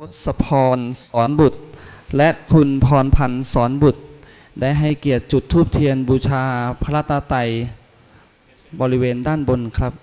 ทศพรสอนบุตรและคุณพรพันธ์สอนบุตรได้ให้เกียรติจุดธูปเทียนบูชาพระรัตนตรัยบริเวณด้านบนครับ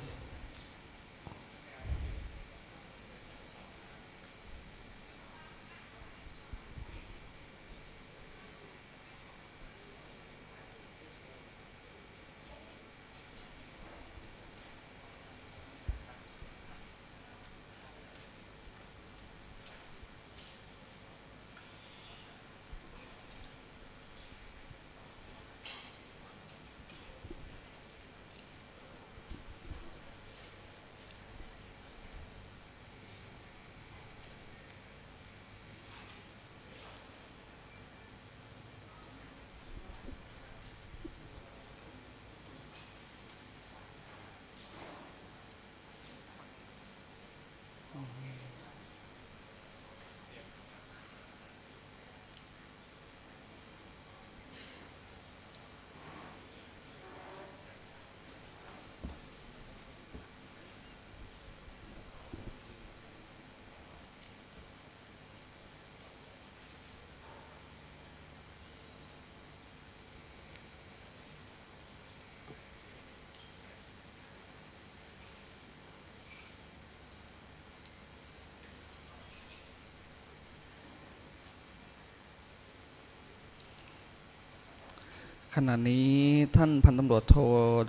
ขณะนี้ท่านพันตำรวจโท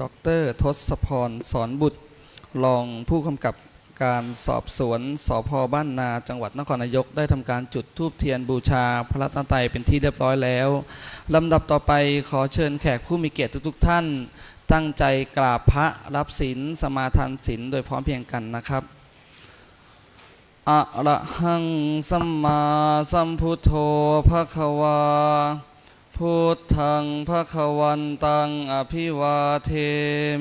ดร.ทศพรสอนบุตรรองผู้กำกับการสอบสวนสภ.บ้านนาจังหวัดนครนายกได้ทำการจุดธูปเทียนบูชาพระรัตนตรัยเป็นที่เรียบร้อยแล้วลำดับต่อไปขอเชิญแขกผู้มีเกียรติทุกท่านตั้งใจกราบพระรับศีลสมาทานศีลโดยพร้อมเพรียงกันนะครับอะระหังสัมมาสัมพุทโธภควาพุทธังภควันตังอภิวาเท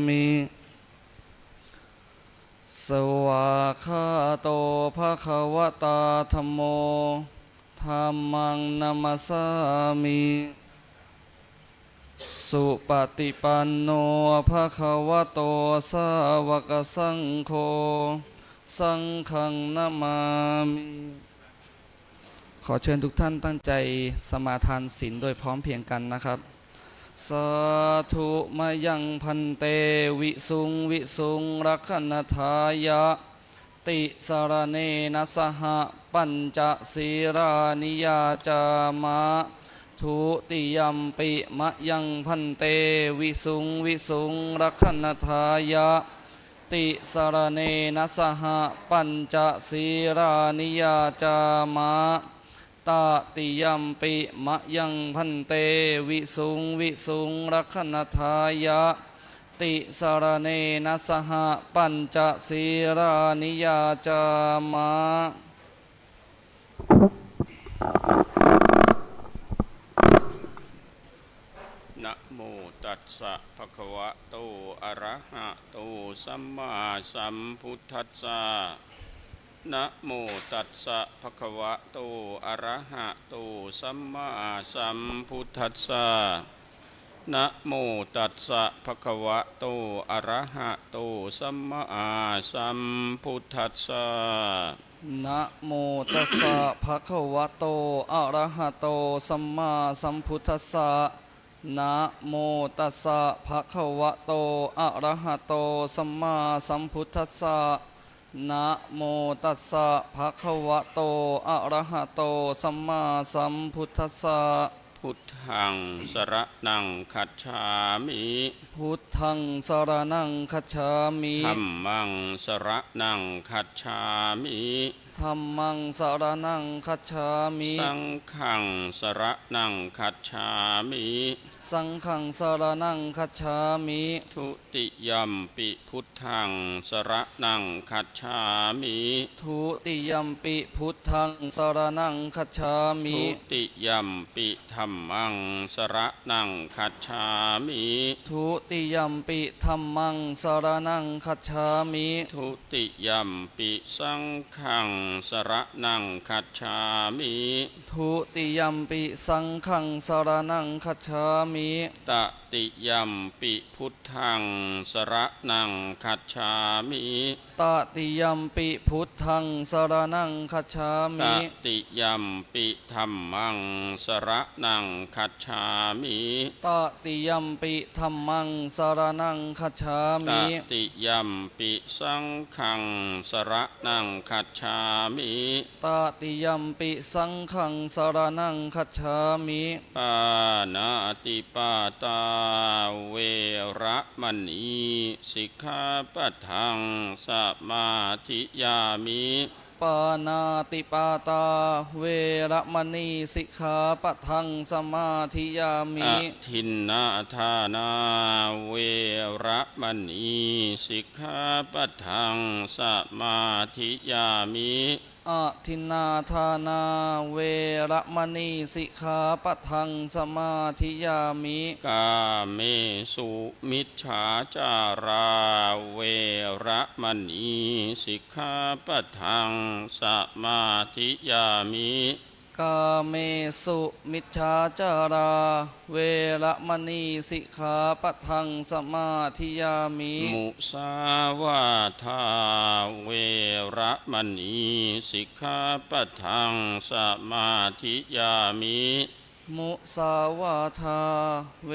มิสวากขาโตภควตาธัมโมธัมมังนัมสสามิสุปฏิปันโนภควโตสาวกสังโฆสังฆังนามามิขอเชิญทุกท่านตั้งใจสมาทานศีลโดยพร้อมเพรียงกันนะครับสาธุมายังพันเตวิสุงวิสุงรักขณทายะติสารเนนะสหปัญจศีรานิยาจามะทุติยัมปิมะยังพันเตวิสุงวิสุงรักขณทายะติสารเนนะสหปัญจศีรานิยาจามะตติยัมปิมะยังพันเตวิสุงวิสุงรักขณทายะติสารเนนะสหปัญจศีรานิยาจามะนะโมตัสสะภะคะวะโตอะระหะโตสัมมาสัมพุทธัสสะนะโมตัสสะภะคะวะโตอะระหะโตสัมมาสัมพุทธัสสะนะโมตัสสะภะคะวะโตอะระหะโตสัมมาสัมพุทธัสสะนะโมตัสสะภะคะวะโตอะระหะโตสัมมาสัมพุทธัสสะนะโมตัสสะภะคะวะโตอะระหะโตสัมมาสัมพุทธัสสะนะโมตัสสะภะคะวะโตอะระหะโตสัมมาสัมพุทธัสสะพุทธังสรณังคัจฉามิพุทธังสรณังคัจฉามิธัมมังสรณังคัจฉามิธัมมังสรณังคัจฉามิสังฆังสรณังคัจฉามิสังฆังสรณังคัจฉามิทุติยัมปิพุทธังสรณังคัจฉามิทุติยัมปิพุทธังสรณังคัจฉามิทุติยัมปิธัมมังสรณังคัจฉามิทุติยัมปิธัมมังสรณังคัจฉามิทุติยัมปิสังฆังสรณังคัจฉามิทุติยัมปิสังฆังสรณังคัจฉามิตติยัมปิพุทธังสรณังคัจฉามิ ตติยัมปิพุทธังสรณังคัจฉา ต มิ ติยัมปิธัมมังสรณังคัจฉามิ ตติยัมปิธัมมังสรณังคัจฉา ต มิ ติยัมปิสังฆังสรณังคัจฉามิ ตติยัมปิสังฆังสรณังคัจฉามิ ปานาติปาตาเวระมณีสิกขาปัทังสมาธิยามิ ปานาติปาตาเวระมณีสิกขาปะทังสมาธิยามิ อทินนาทานาเวระมณีสิกขาปัทังสมาธิยามิ อะทินนาทานาเวระมณีสิกขาปะทังสมาธิยามิ กาเมสุมิจฉาจาราเวระมณีสิกขาปัทังสมาธิยามิ กาเมสุมิจฉาจาราเวระมณีสิกขาปะทังสมาธิยามิ มุสาวาทาเวระมณีสิกขาปัทังสมาธิยามิ มุสาวาทาเว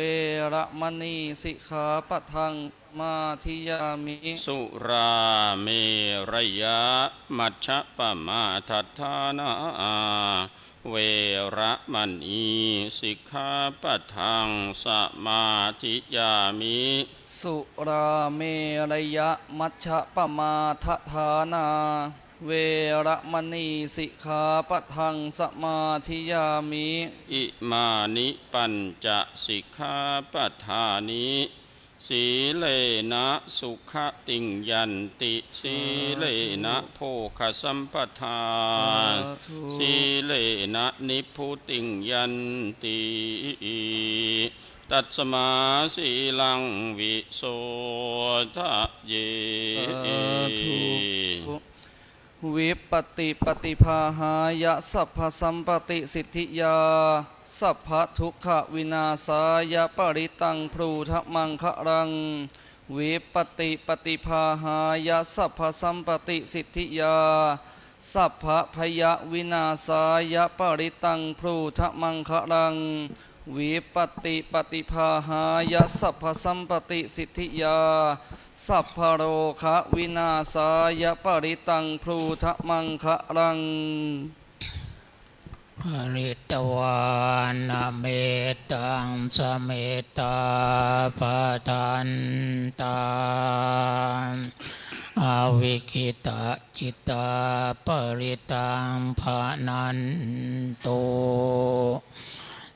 ระมณีสิกขาปะทังสมาธิยามิ สุราเมรยะมัชฌะปมาทัฏฐานาเวระมณีสิกขาปัทังสมาธิยามิ สุราเมรยะมัชฌะปมาทฐานาเวระมณีสิกขาปะทังสมาธิยามิ อิมานิปัญจสิกขาปัฏฐานิสีเลนะสุขติงยันติสีเลนะโภคสัมปทา สาธุ สีเลนะนิพพุติงยันติตัสมาสีลังวิโสทะเย สาธุวิปติปฏิภาหายะสัพพสัมปติสิทธิยาสัพพทุกขวินาศายะปริตังพรูทะมังคะรังวิปติปฏิภาหายะสัพพสัมปติสิทธิยาสัพพพยวินาศายะปริตังพรูทะมังคะรังวิปติปฏิภาหายะสัพพสัมปติสิทธิยาสัพพโรคะวินาศายะปริตังพรูทะมังคะรัง ภริตวานาเมตังสเมตตาปทันตาอาวิคิตะจิตตาปริตังภานันตุ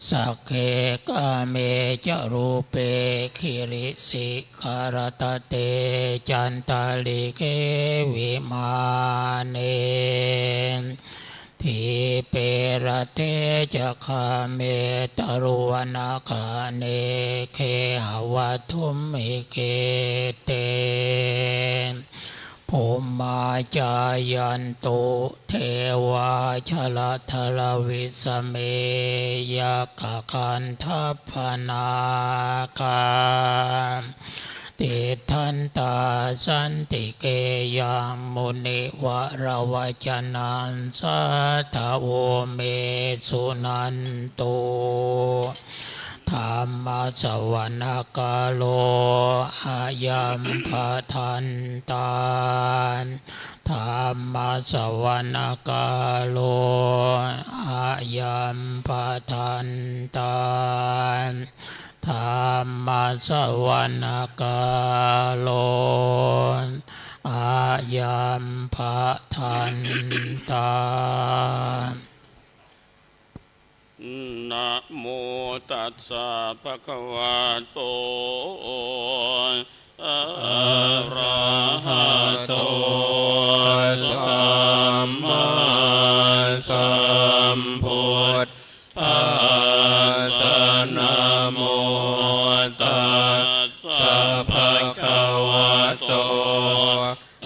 สักเขกะเมจรูเปคิริสิขารตเตจันตาลิเกวิมาเนทิเประเทจะคาเมตรุวนาคาเนเคหวัตุมิเกเตภูมาจายันตุเทวาชลทลวิสเมยกขันทัพนาคาติทันตาสันติเกยังมุนิวรวจนันสัทธโวเมสุนันตุธรรมสวรรคโลอายัมปทันตานธรรมสวรรคโลอายัมปทันตานธรรมสวรรคโลอายัมปทันตานะโมตัสสะภะคะวะโตอะระหะโตสัมมาสัมพุทธัสสะนะโมตัสสะภะคะวะโต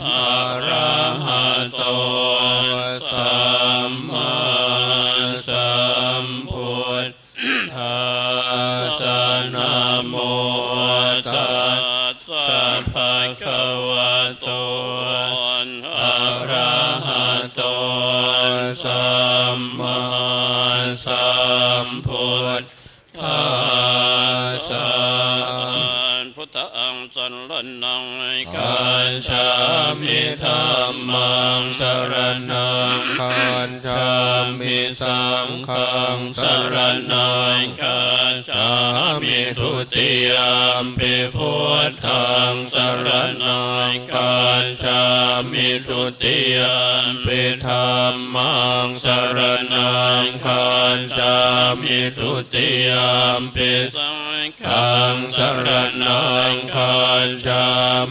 อะระหะโตสัมมาสัมพุทธัสสะนะโมตัสสะภะคะวะโต ธังสรณังคัจฉามิธัมมังสรณังคัจฉามิสังฆังสรณังคัจฉามิทุติยมปิพุทธังสรณังคัจฉามิทุติยมปิธัมมังสรณังคัจฉามิทุติยมปิสังฆังสรณังคัจฉา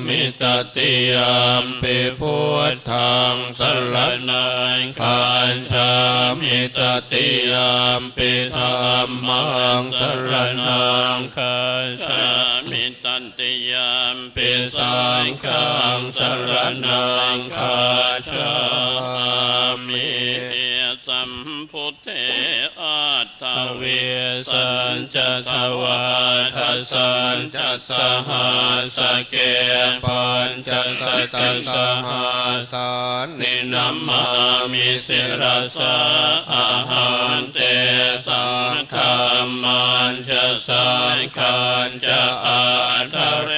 มิตติยมปิพุทธังสรณังคัจฉามิตติยมปิธัมมังสรณังคัจฉามิตันติยมปิสังฆังสรณังคัจฉามิสัมพุทเทอัตถเวสัญจทวาทัสสัญจสหัสเกปัญจสัตตสหัสานินัมมามิสิรสะอาหันเตสังฆามันจะสังขันจะอาทะเร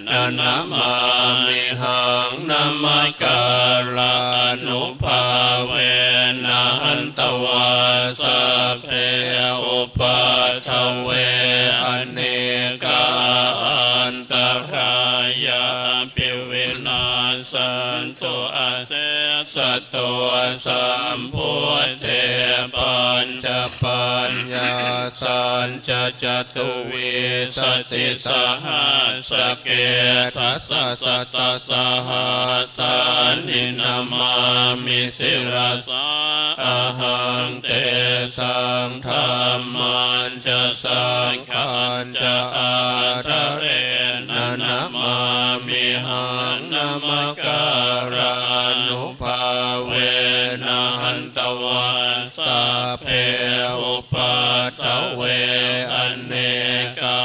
นันนัมมามิหังนัมการานุภาเวนะหันตวาสัพเพอุปัฏฐเวอเนกาอันตรายาปิวินาสันตุอาเสสตุสัมพุทเทปัญจปัญญาสัญจจตุวิสติสหัสเกทัสสะตสหัสานินามามิสิรสะอาหังเตสังธรรมันจะสังขันจะอาทะเรนันนามามิหังนามาการานุภาเวนะหันตวาสัพเพอุปัฏฐเวอเนกา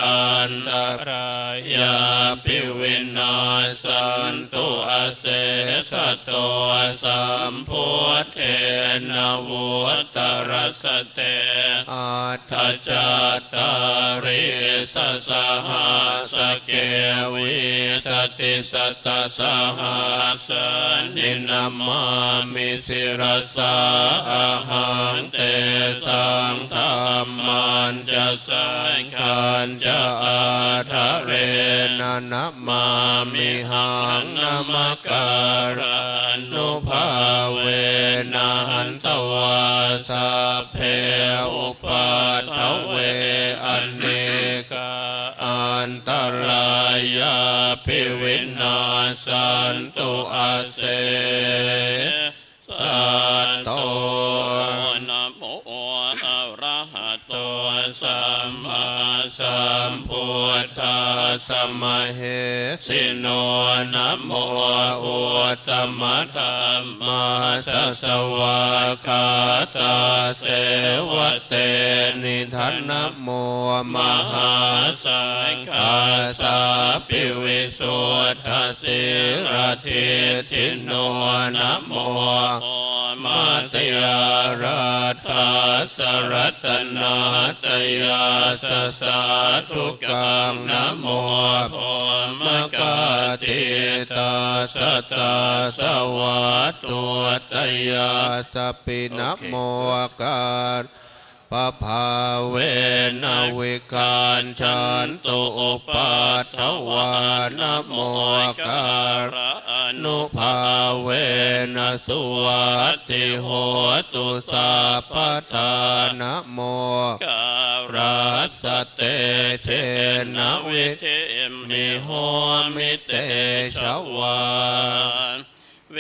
อันตรายาปิวินาสันตุอาเสสตุสัมพุทเทนะวุตรสเตอัตถจัตตาริสสหัสเกวิสติสัตตสหัสนินัมมามิสิรสะอาหังเตสังธรรมันจะสังขันจะอาทะเรนะนัมมามิหังนัมการานุภาเวนะหันตวาสัพเพอุปัฏฐเวอเนกาอันตรายาปิวินาสันตุอาเสสัตโตนะโมอะระหะโตสัมมาสัมพุทธัสสะมะเหสิโนนะโมอุตตมะธัมมาสัสสวะคาตาเสวะเตนิทันนะโมมหาสังฆาสาปิวิสุทธสิรทิทิโนนะโมมัตตยาราธาสรัตนาตยาสสาธุกังนะโมโพมกาติตาสตาสวัตตุตยาสปินะโมการปภาเวนะวิการฉันตุอุปัฏฐวานะโมการนุภาเวนะสุวัตติโหตุสัพพทานะโมการัสสะเตเทนะวิเทมิโหมิเตชวา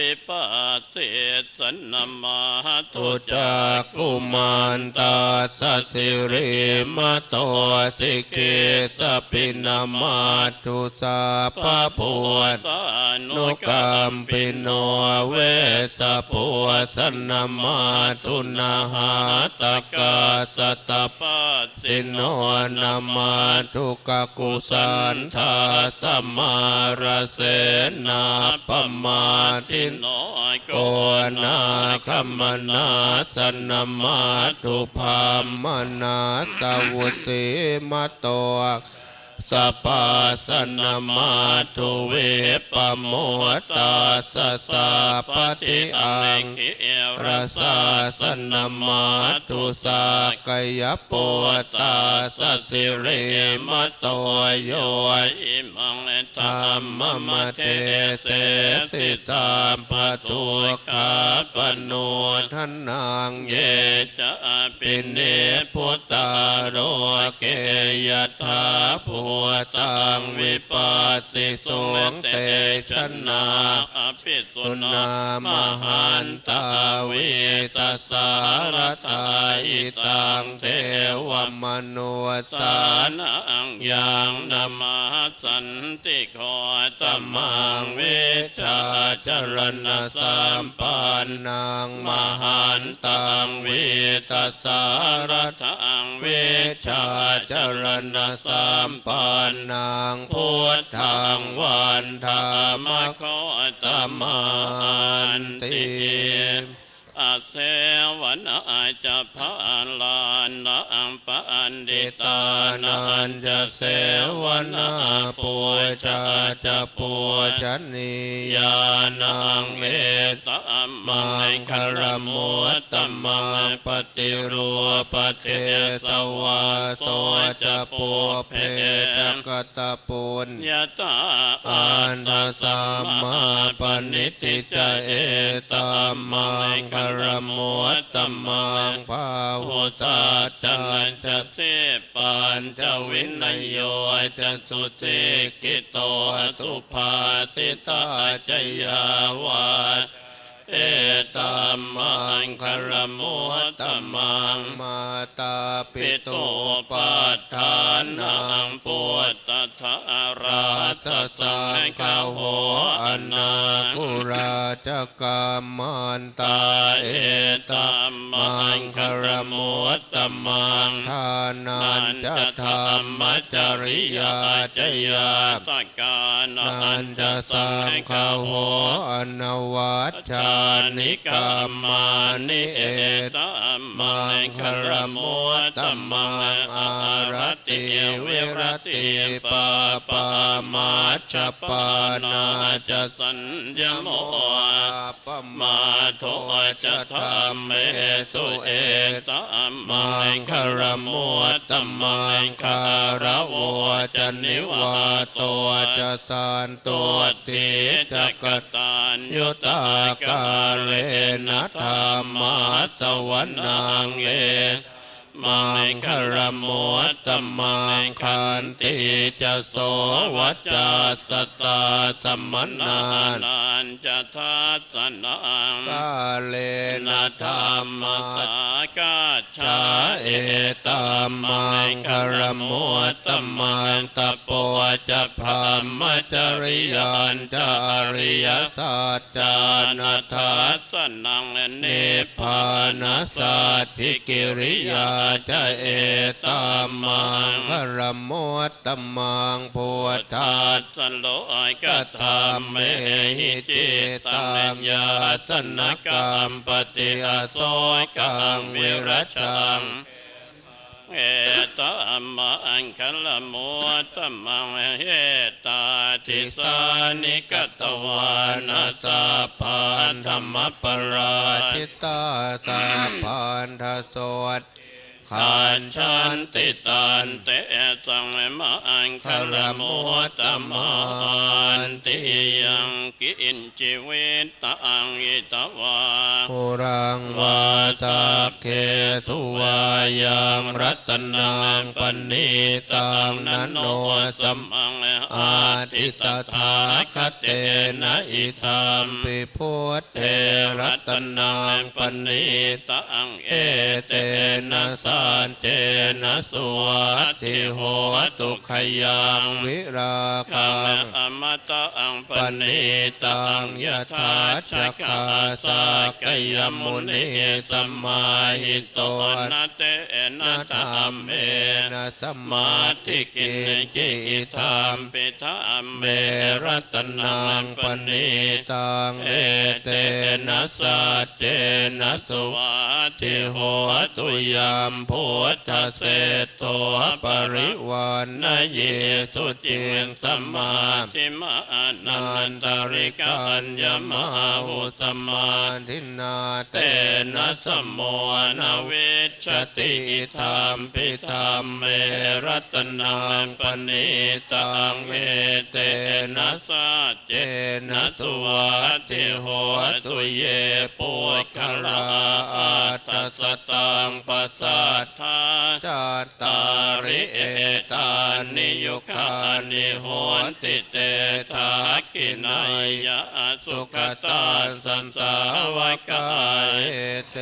วิปัสสิสนะมาตุจักกุมันตาสัสสิริมโตสิกิสปินามาตุสัพพะพุทธานุกัมปิโนเวสะพุทธนามาตุนาหาตกาสตปัสสิโนนามาตุกกุสันทาสัมมาระเสนาปมาทิโนโกนาคัมมนาสนามาตุภามนาตวุติมโต สัพพะสนามาตุเวปโมตาสสะปฏิอังรัสสะสนามาตุสากยปุตตาสสิริมโตโยอิมังธรรมมเทเสสิสามปตุขาปโนทนังเยจะปิเนพุตตาโรเกยถาภูตังวิปัสสิสุงเตชนาอภิสุนามหันตาวิตัสสารตาอิตังเทวมนุสานังยังนามาสันติโคตมังวิชาจรณะสัมปันนังมหันตังวิตัสสารทังวิชาจรณะสัมปันนังพุทธังวันธรรมโคตมันติอาเสวนาจะพาลานังปันดิตานันจะเสวนาปูชาจะปูชนียานังเอตัมมังคารมุตตมังปฏิรูปเทสวาโสจะปูเพจกตปุญญาตาอันทสัมมาปณิติจะเอตัมมังคารมุตตมังภาหุสัจจันจะเสปัญจะวินัยโยจะสุสิกิโตสุภาสิตาจยาวาเอตัมมังคารมุตตมังมาตาปิตุปัฏฐานังปุตตะราชสังฆโหอนาคุราชกามันตาเอตัมมังคารมุตตมังทานันจะธรรมจริยาจยาตกานันจะสังฆโหอนวัชชานิกรรมานิเอตัมมังคารมุตตมังอารติวิรติปาปามาชปานาจะสัญญโมปมาโทจะธรรมเมสุเอตัมมังคารมุตตมังคารวจะนิวาโตจะสานตัวติจะกตัญยุตากาเลนะธรรมาสวรรนังเอมังคารมุตตมังคันติจะโสวัจจสตาสมนานันจะทัสนังกาเลนะธรรมสากาชาเอตัมมังคารมุตตมังตโปจะพรหมจริยานจาริยสัจจานัทธัสนังนิพพานัสสัทธิกิริยาจะเอตัมมังคารมุตตมังพุทธัสสะโลกตัมเมหิจิตังยาสนกรรมปฏิอาโสกังวิรัชังเอตัมมังคารมุตตมังเอตาทิสานิกตวานาสาพันธรรมปราชิตาสาพันธโสตขันชันติตันเตสังมังคารมุตตมันติยังกินชีวิตตังอิตวาปุรังวาตาเคสุวายังรัตนังปณิตังนันโนสัมมังอาทิตถาคเตนะอิธัมปิพุทเทรัตนังปณิตังเอเตนะสันเจนะสุวัตถิโหตุขยังวิราคังอมตังปณิตังยถาจักขาสากยมุนีสัมมาหิโตนะเตนะธรรมเมนะสัมมาทิกินจิธัมปิธัมเมรัตนังปณิตังเอเตนะสัจเจนะสุวัตถิโหตุยัมพุทธเสโต ปริวานนเยสุจิงสัมมาทิมานันตริกาัญญมหาหุสมาทินาเต เตนะสัมโมนาเวชติธรรมปิธรรมเมรัตนังปณิตังเอเตนะสัจเจนะสุวัติโหตุเยปุคละอัตตสตังปัสสัทธาจัตตาริเอตานิยุคานิโหติเตถากินัยยะสุสุขขตาสันสาวกาเอเต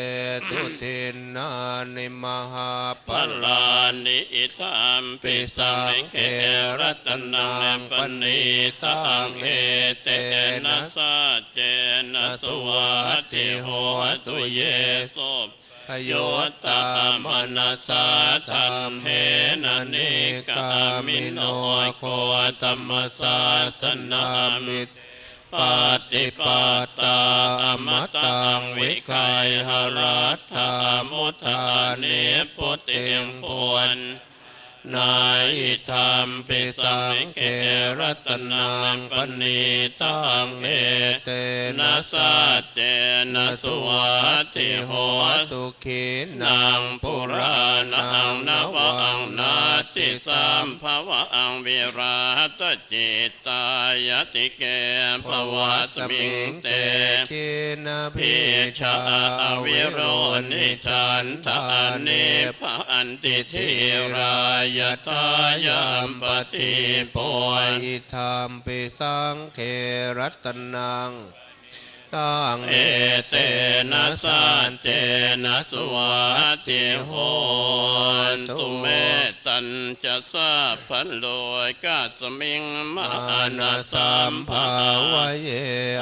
ตุทินนานิมหาป ปลานิอิทัมปิสังเขรัตนังปณิตังเอเตนะสัจเจนะสุวัติโหตุเยโสโยตามนัสสะธรรมเหนะนิกามิโนโคตมัสสะสนามิตปฏิปัตตาอมตังวิคัยหรัตถามุทานิพุติงพวนนายธรรมปิสังเขรัตนังปณิตังเอเตนะสัจเจนะสุวัติโหตุขินังปุรานังนวังนาติสัมภวังวิราตจิตตายติเกภวะสมิงเตคินาภิชาวิโรนิจันทานิพันติทิรายตายามปฏิโพหิธรรมปิสังเขรัตนังตังเอเตนะสัจเจนะสุวัติโหตุเมตัญจะสัพพันโลกัสมิงมานะสัมภาวะเย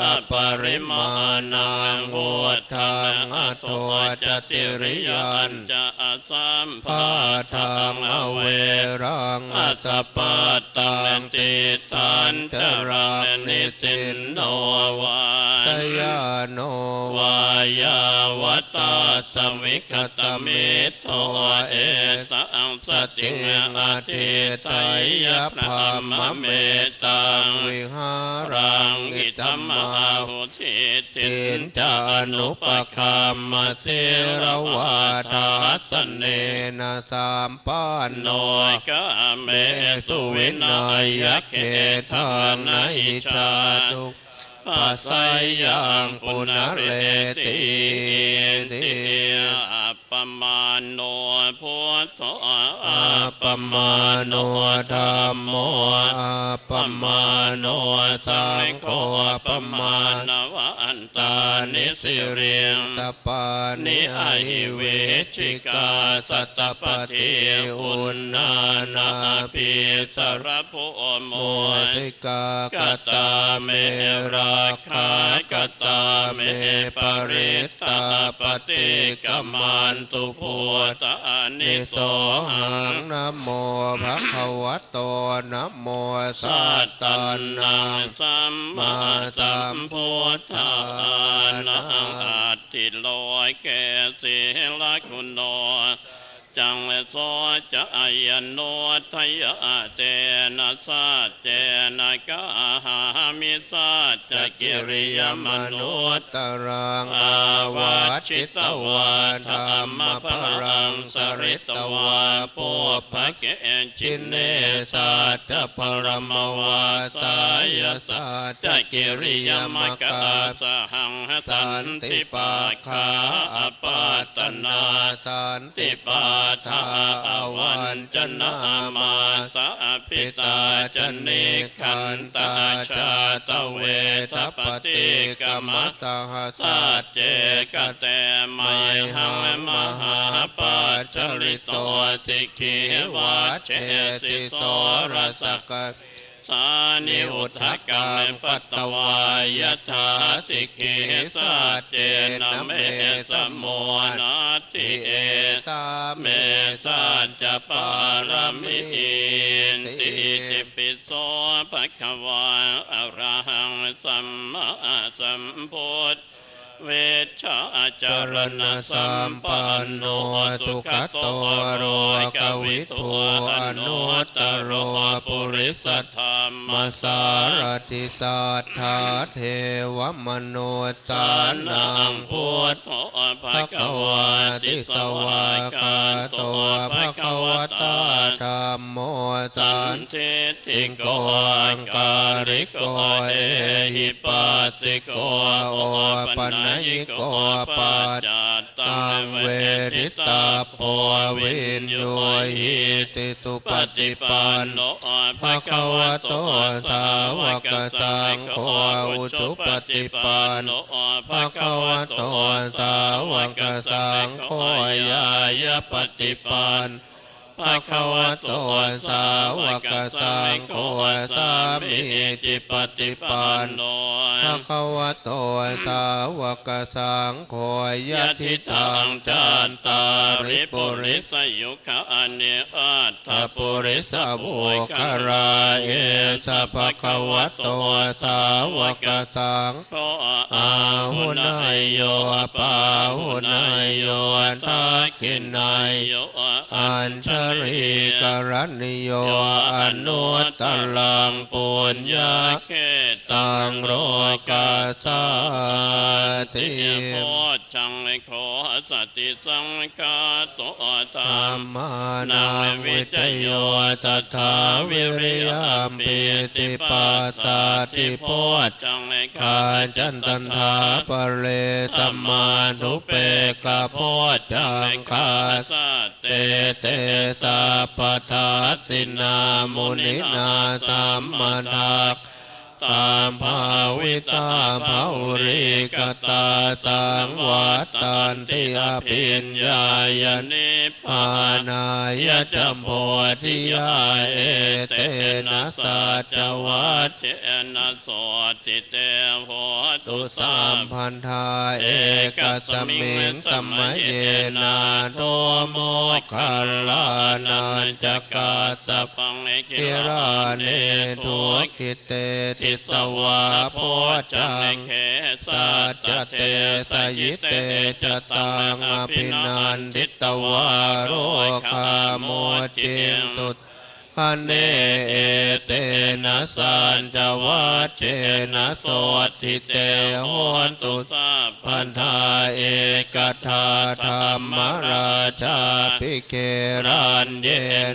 อปริมาณังวุธังอโทจติริยันจะสัมภาทังอเวรังอัสสปัตตังติตันจรังนิสินโนวาตยาโนวายาวตาสมิกตมิตโตเอตังสติงอธิไตยพามะเมตังวิหารังอิตัมมาหุทิตินจานุปคัมมะเสรวาทาสเนนะสามปานโนกะเมสุวินัยเขทังนะอิชาตุปัสสัยยังปุณเรติติอัปปมาโนพุทโธอัปปมาโนธัมโมอัปปมาโนสังโฆอัปปมานวันตานิสิเรียงสปานิอหิเวชิกาสัตตปฏิอุณนานาภิสรโพโมติกากตาเมราคากตาเมปริตตาปฏิกัมมันตุพุทธานิโสหังนะโมภะคะวะโตนะโมสัตตันนังสัมมาสัมพุทธานังอัตติโลเกสิลคุณโนจังเลโสจะอายโนทยะเตนะสัจเจนะกะหามิสัจจกิริยมนุตตรังอาวาชิตวาธรรมพรังสริตวาปุพพเกจินเนสัจพรมวาสายสัจกิริยมกาสหังสันติปาคาอปาตนาสันติปาทาอวันจนามาสะปิตาจนิขันตาชาตเวทปฏิกรรมตหัสสัจเจกเตไมหังมหาปัจจริโตสิกขิวัชเชติโสรสกสานิอุทธกังปัตตวายถาสิกขิสัจเจนะเมสมโมนาติเอสาเมสัจจปารมิติติปิโสภะคะวะอะระหังสัมมาสัมพุทธ เวชชาจา จ ร ร ณ ณ สั สั ม ม ปั ปั น น โน โน สุ สุ ข ข โต โต โร โร ย ก ก วิ วิ ทู ทู อ อ นุ นุ ต ต ต ต โร โร ปุ ปุ ริ ริ ส สธรรม มาสารติสัทธาเทวมโนสานังพุทธ โธภะ ภะ คะ คะ วาว า ติ ติ ส ส วาว าก ขา ขา โต โต ภะ ภะ คะ คะ ว วะ ตา ตาธัมโม สั สั น น เทติ ติ โก โกอังการิโกเอหิปัสสิโกโอปัญญิโกปัจตังเวทิตาโพวินโยหิติสุปฏิปันโนภะคะวะโตสาวกสังโฆอุชุปฏิปันโนภะคะวะโตสาวกสังโฆยายาปฏิปันภะคะวะโตสาวกสังโฆสามีจิปฏิปันโนภะคะวะโตสาวกสังโฆยะทิตังจันตาริปุริ สยุขะอเนอัตถ ทาปุริสบุคาราเอสะภะคะวะโตสาวกสัง โฆ อาหุนายโยปาหุนายโยทักกินายโยอัญชรีกรณิโยอนุตตลังปุญญา เก ตังโรกาสาติ โพชังโคสติสังกาโตธร ธร ร ร ม มานังวิจโยตถาวิริยมปิติปัสสาติโพช จัง กาจันตันทาปะเลตมานุเปกะโพจังคาเตเตตาปทาตินามุนินาสัมมาทักตามภาวิตาภาวริกตาสังวัตตันติอภิญญายนิพพานายจัมโพธิยาเอเตนะสัจวัต เจนะโสติเตโหตุ ตุ สั สาม ม พันธาเอกสมิงสมัยเยนาโทโมคัลลานันจักาสป ปัง กิราเนทุกิเตติสวาโพจัง เข สัจเตสยิเตจตังอภินันทิตวาโรคาโมจินตุคันเนเอเตนะสัญจวัชเจนะโสติเตโหนตุ สัพ พันธาเอกทาธรรมราชาภิเกรันเย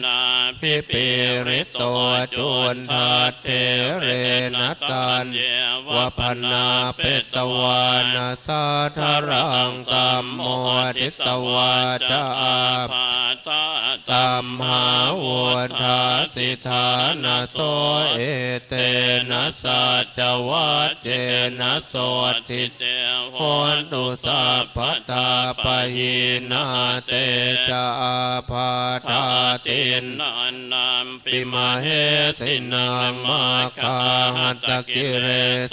นะพิปิริโตจุนทาเทเรนตันวพนาเปตวานาสาธารังสัมโมทิตวาจา ปาตา ตัมหาวุธาสิธานาโสเอเตนะสัจวัชเจนะโสติเตโหนตุสัพพตาปะหินาเตจาอาภาธาติน นันนามปิ ปิมาเหสินังมาคาหัตตกิเร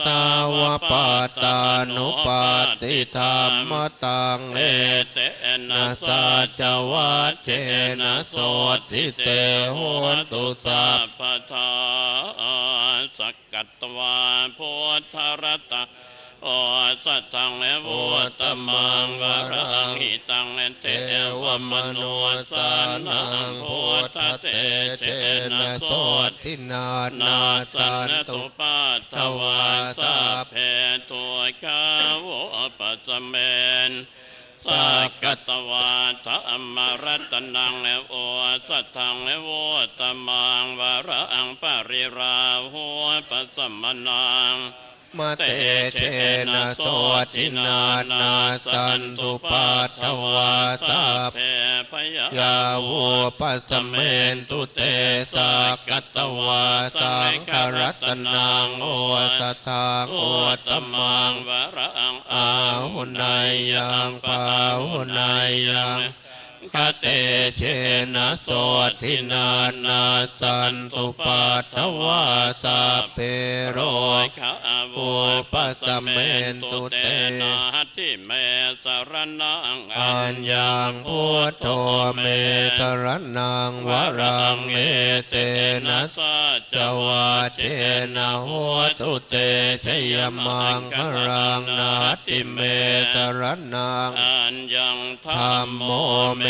สาวปาตานุปาติธรรมตังเอ เต นะ นะ สั สั จจวัชเจนะโสติเตโหนตุสัพ พทาสักกัตวาโพธารตะโอสัตตังเลโวตมังวรังหิตังเลเทวมโนสานังโพธเตเจนะโส ทินา นา นา สั สั น น ตุ ตุ ปาทวาสัพเพตัวกาวปัสสเมนสักกัตวาธรรมรัตนังเลโอสัตถังเลโวตมังวรังปริราหัวปัสสมนัง มาเตเชนะโสทินานาสันตุปัทถวาสัพ เพพย ยาวูปัสสเมนตุเตสักกัตตวาสังครัตนังโอสทังโอตมัง วรัง อาหุนายยังปาหุนายยัง คเตเชนะโสทินานาสันตุปัตถวาสัพเพโรอุปสัมเมนตุเตนะทิเมสรนังอัญญังพุทโธเมสรนังวรังเอเตนะสัจวัตเจนะโหตุเตชยมังครังนาติเมสรนังอัญญังธัมโมเม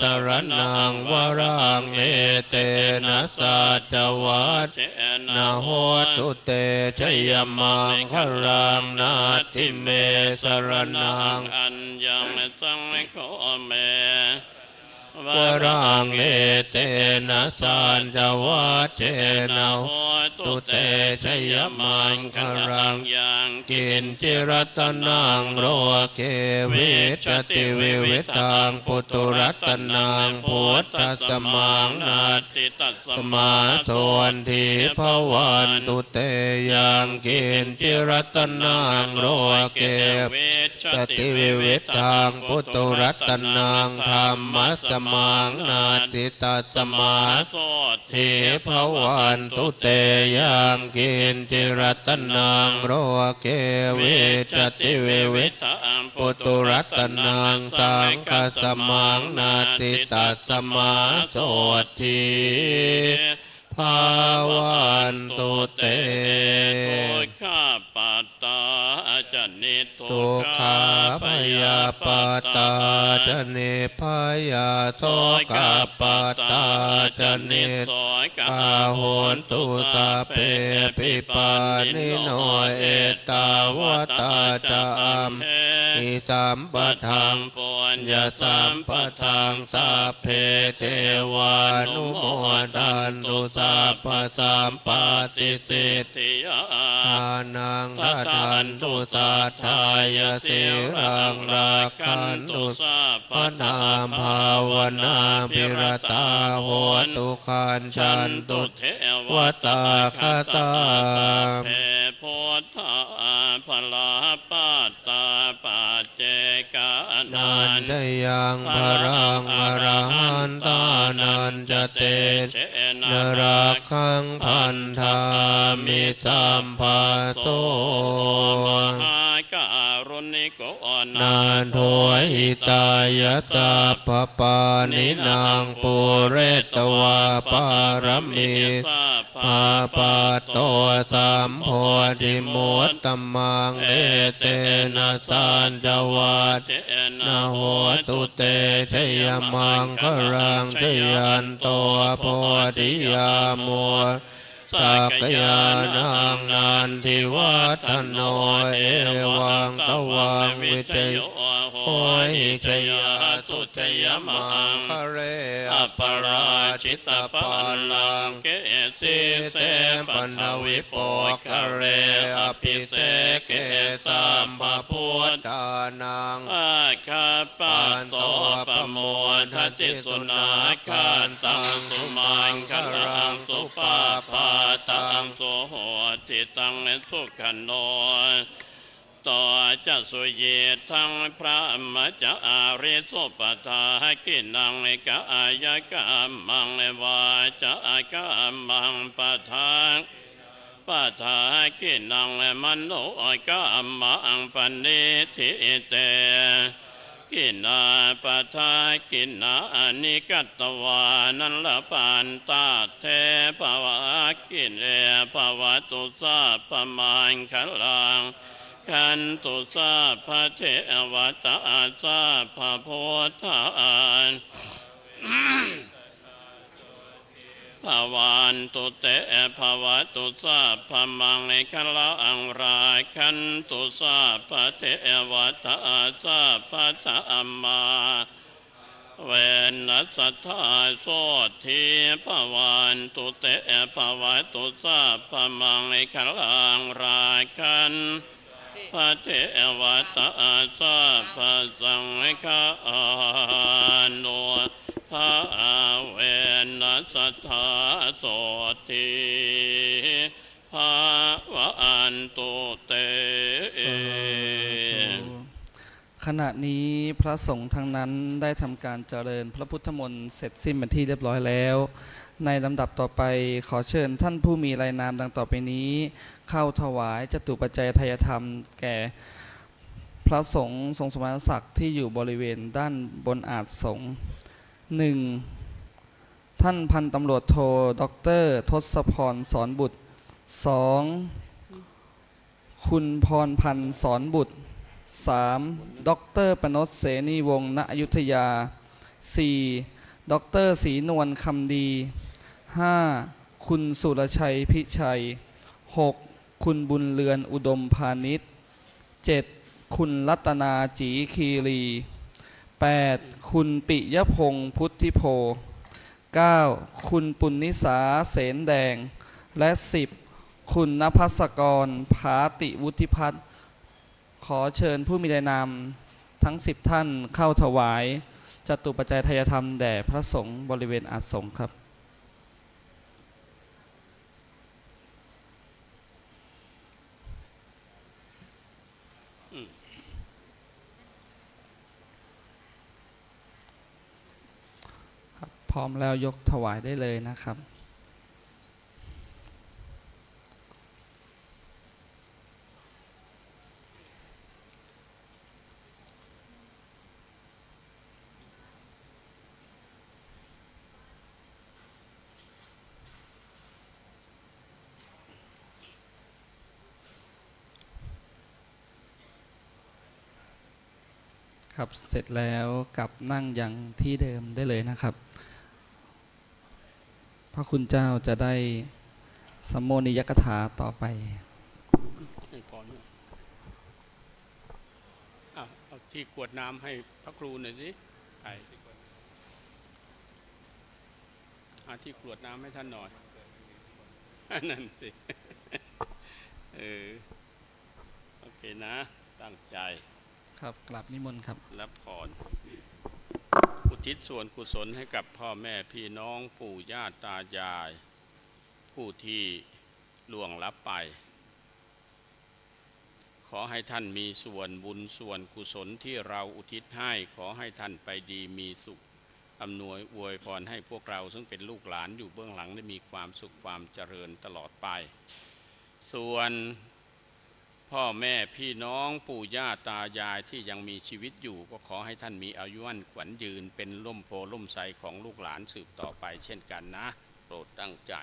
สรนังวรังเอเตนะสัจวัตเจนะโหตุเตชยมังครังนาติเมสรนังอัญญังสังโฆเมวรังเอเตนะสัจวัตเจนะโหตุเตชยมังครังยังกินจิรัตนังโรเกวิชติวิวิตังปุตุรัตนังพุทธัสสมังนาติตัสสมาส่วนทีภวันตุเตยังกินจิรัตนังโรเกวิชติวิวิตังปุตุรัตนังธัมมัสสมังนาติตัสสมาโสทิภวันตุเตยังกินจิรัตนังโรเกวิชติวิวิตังปุตุรัตนังสังฆสมังนาติตัสสมาโสทิภวันตุเตทุกขปัตตาจนิทุกขาพยาปัตตาจนิพยาโสกปัตตาจนิโสกาโหนตุสัพเพปิปานิโนเอตาวตาจามอิสัมปทังปุญญสัมปทังสัพเพเทวานุโมทันตุสัพพสัมปติสิทธิยานังทันตุสัทธายสิรังรักขันตุสัพพนามภาวนาภิรตาโหตุขันชันตุเทวตาคตาเพพุทธาภลาปัตตาปัจเจกานันจยังพรังอรหันตานันจเตนรักขังพันธามิสัมภาโตการุณิโกนาโทหิตายะสัพพปานินางปุเรตวาปารมีปาปะโตสัมโพธิมุตตมังเอเตนะสัญจวัตนะโหตุเตชยมังครังชยันโตโพธิยามุสักยานังนันทิวัฒโนเอวังตวังวิจโยโหหิชยาสุจยมังคะเรอปราชิตปัลลังเกสิเสปันวิโปคะเรอภิเสเกตัมภพุทธานังอาคาปันโตปโมทติสุนาคานตังสุมังครังสุปาปาตังโสโหติตังสุขันโนต่อจะสุเยทังพระมจาริสุปทากินังกายกรรมังวาจากรรมังปทาทากินังมโนกรรมังปณิทิเตกินาปทากินานิกัตตวานันละปันตาเทภวะกินเอภวะตุสัพพมังคลังขันตุสัพพเทวตาสัพพพุทธานภวันตุเตภวะตุสัพพมังคลังราขันตุสัพพเทวตาสัพพธรรมาเวนัสสัทธาโสทิภวันตุเตภวะตุสัพพมังคลังราขันพระเทวตาสัพพสังฆานุภาเวนัสสัทธาโสทิภวันตุเต ขณะนี้พระสงฆ์ทั้งนั้นได้ทำการเจริญพระพุทธมนต์เสร็จสิ้นเป็นที่เรียบร้อยแล้ว ในลำดับต่อไปขอเชิญท่านผู้มีรายนามดังต่อไปนี้เข้าถวายจตุปัจจัยทายธรรมแก่พระสงฆ์ทรงสมณศักดิ์ที่อยู่บริเวณด้านบนอาสน์สงฆ์ 1. ท่านพันตำรวจโทดร.ทศพรสอนบุตร 2. คุณพรพันธ์สอนบุตร 3. ดร.ปนชเสนีวงศ์ณอยุธยา 4. ดร.ศรีนวลคำดี 5. คุณสุรชัยพิชัย 6. คุณบุญเรือนอุดมพาณิชย์ 7. คุณรัตนาจีคีรี 8. คุณปิยพงศ์พุทธิโพ 9. คุณปุณณิสาเสนแดง และ 10. คุณณภัสกรภาติวุฒิพัฒน์ขอเชิญผู้มีรายนามทั้ง10ท่านเข้าถวายจตุปัจจัยทายธรรมแด่พระสงฆ์บริเวณอาสน์สงฆ์ครับพร้อมแล้วยกถวายได้เลยนะครับครับเสร็จแล้วกลับนั่งอย่างที่เดิมได้เลยนะครับพระคุณเจ้าจะได้สัมโมนิยกถาต่อไปพอเนี่ยเอาที่กรวดน้ำให้พระครูหน่อยสิไปหาที่กรวดน้ำให้ท่านหน่อยนั่นสิโอเคนะตั้งใจครับกราบนิมนต์ครับรับพรอุทิศส่วนกุศลให้กับพ่อแม่พี่น้องปู่ย่าตายายผู้ที่ล่วงลับไปขอให้ท่านมีส่วนบุญส่วนกุศลที่เราอุทิศให้ขอให้ท่านไปดีมีสุขอำนวยอวยพรให้พวกเราซึ่งเป็นลูกหลานอยู่เบื้องหลังได้มีความสุขความเจริญตลอดไปส่วนพ่อแม่พี่น้องปู่ย่าตายายที่ยังมีชีวิตอยู่ก็ขอให้ท่านมีอายุมั่นขวัญยืนเป็นร่มโพล่มไทรของลูกหลานสืบต่อไปเช่นกันนะโปรดตั้งใจ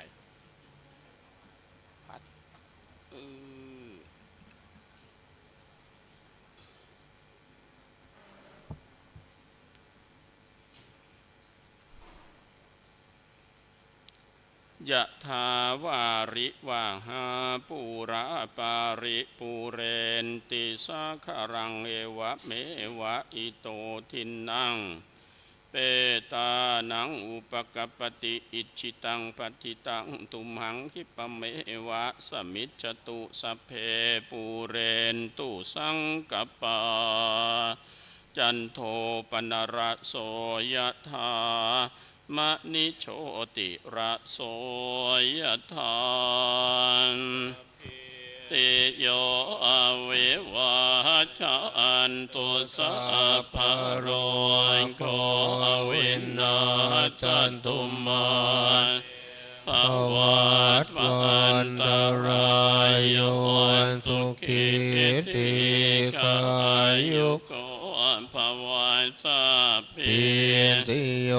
พัดยะถาวาริวาหาปูราปาริปูเรนติสาคารังเอวะเมวะอิโตทินังเปตานังอุปกปติอิชิตังปฏิตังตุมหังคิปะเมวะสมิจจตุสัพเพปูเรนตุสังกปาจันโทปนรโสยะถามะนิโชติระโสยถานติโยอเววาจันตุสัพพะโรโควินาจันตุมาภวัตวันตรายโยสุขิติขายุโกภวันสัพพิติโย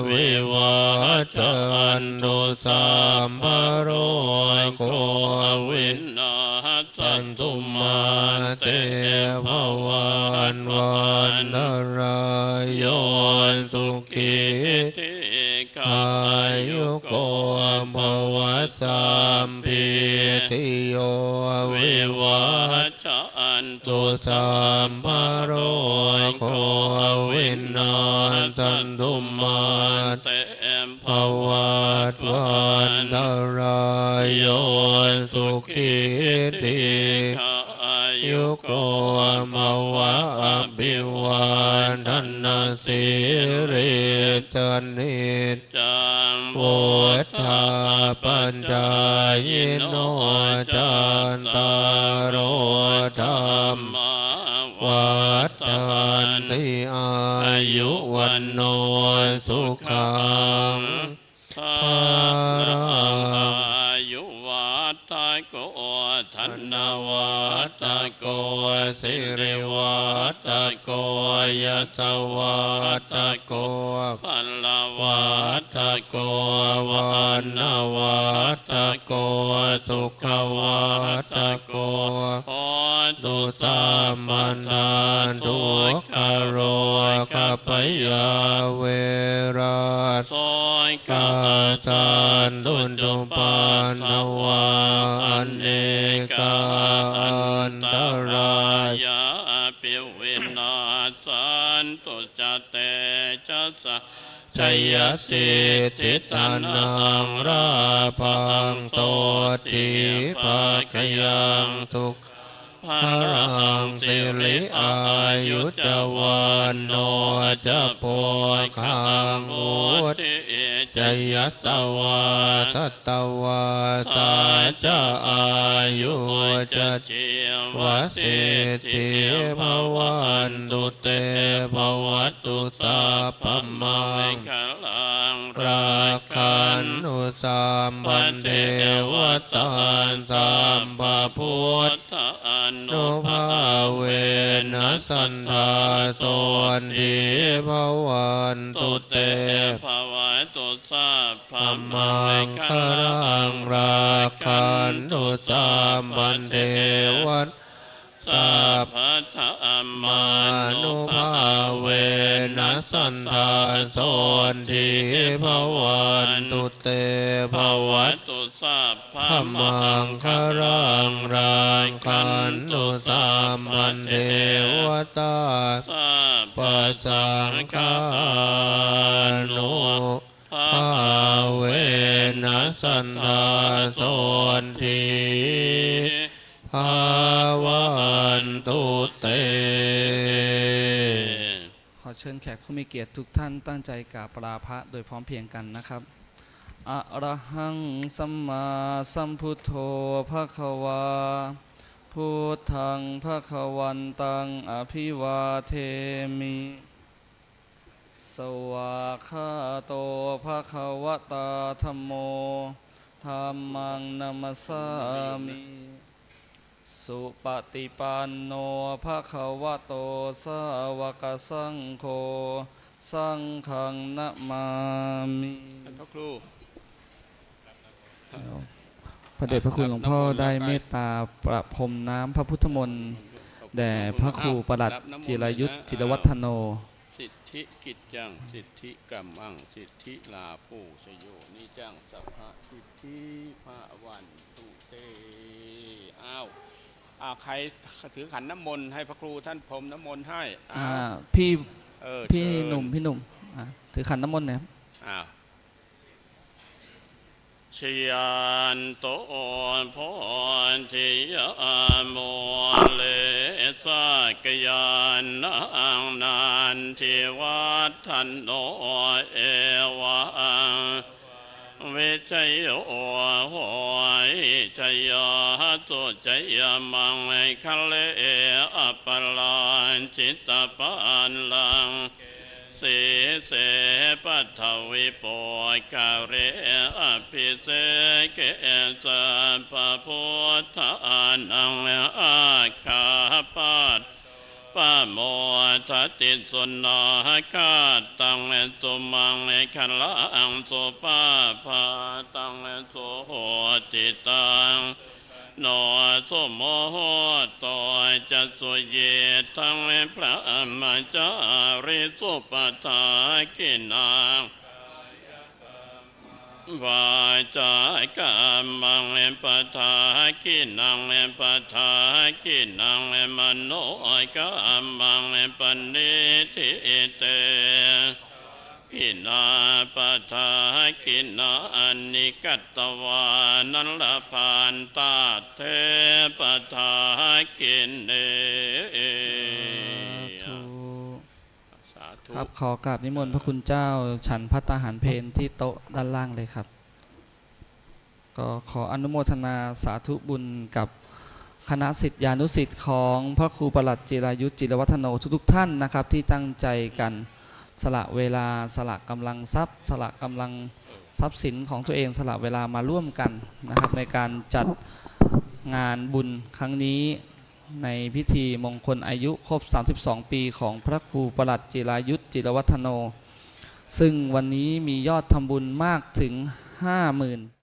วิวัจจันตุสัมภโรโควินาจันตุมาเตภวันวันตรายโยสุขิติขายุโกภวสัมพิติโยวิวัจจันตุสัมภโรโควินาจันตุมาเตภวัตวันตรายโยสุขิติขายุโกภวะอภิวันทนาสิริจันนิจังพุทธาปัญจายโนจันตารโอธรรมวัฏฏา นโนสุขังภาลังอายุวัฏโกธนวัฏโกสิริวัฏโกยสวัฏโกพลวัฏโกวันวัฏโกสุขวัฏโกตุสัมมันทานทุกขโรคปยาเวราสกาสันตุจุปานวาอเนกาอันตรายาปิวินาสันตุจเตจัสสะชัยสิทธิตานังราพังโตติภาคยังทุกพรังสิริอายุจวันโนจะโพคังโอติจยัสสวาสัตตวาตาจะอายุจะชีวสิทธิภวันตุเตภวัตุสัพพมังราคันตุสัมปันเทวตาสัมปะพุทธโนภาเวนัสสันทาโตนทิภวันตุเตภวัตุสัพพมังคารังราคันตุสัมปันเทวตสัพพะธรรมานุภาเวนัสสันทาโสทิภวันตุเตภวัตุสัพพะมังคารังราคันตุสัมปันเทวตาสัพพะสังฆานุภาเวนัสสันทาโสทิภาวันตุเต ขอเชิญแขกผู้มีเกียรติทุกท่านตั้งใจกราบปลาพระโดยพร้อมเพรียงกันนะครับอะระหังสัมมาสัมพุทโธภควาพุทธังภควันตังอภิวาเทมิสวากขาโตภควตาธัมโมธัมมังนัมสสามิสุปฏิปันโนภควโตสาวกสังโฆสังฆังนะมามิ พระครู พระเดชพระคุณหลวงพ่อได้เมตตาประพรมน้ำพระพุทธมนต์แด่พระครูประหลัดจิรายุทธจิรวัฒโนสิทธิกิจจังสิทธิกรรมังสิทธิลาภูชโยนิจังสัพพะสิทธิภาวันตุเตอ้าวใครถือขันน้ำมนต์ให้พระครูท่านพรมน้ำมนต์ให้พี่เชิญ หนุ่มถือขันน้ำมนต์เนี่ยชยันโตพรทิยามเลสกยานนังนันทิวัฒนโนเอวังวิจโยโหยจยาตุจยมังคะเลอปลันจิตตปันลังสีเสปัทวิโปกาเรอภิเสเกสัพพุทธานังอาคาปัตปะโมทัติสุนาคาตังสุมังคันลังสุปาภาตังสุโหติตังโนสุโมโหตจัสุเยทังพระมจาริสุปทากินังวาจากรรมังปทากินังปทากินังมโนกรรมังปณิทิเตกินาปทากินานิกัตตวานัลพานตาเทปทากินเนครับขอกราบนิมนต์พระคุณเจ้าฉันภัตตาหารเพลที่โต๊ะด้านล่างเลยครับก็ขออนุโมทนาสาธุบุญกับคณะศิษยานุศิษย์ของพระครูประหลัดจิรายุทธจิรวัฒโนทุกท่านนะครับที่ตั้งใจกัน สละเวลาสละกำลังทรัพย์สละกำลังทรัพย์สินของตัวเองสละเวลามาร่วมกันนะครับในการจัดงานบุญครั้งนี้ในพิธีมงคลอายุครบ32 ปีของพระครูประหลัดจิรายุทธจิรวัฒโนซึ่งวันนี้มียอดทำบุญมากถึง 50,000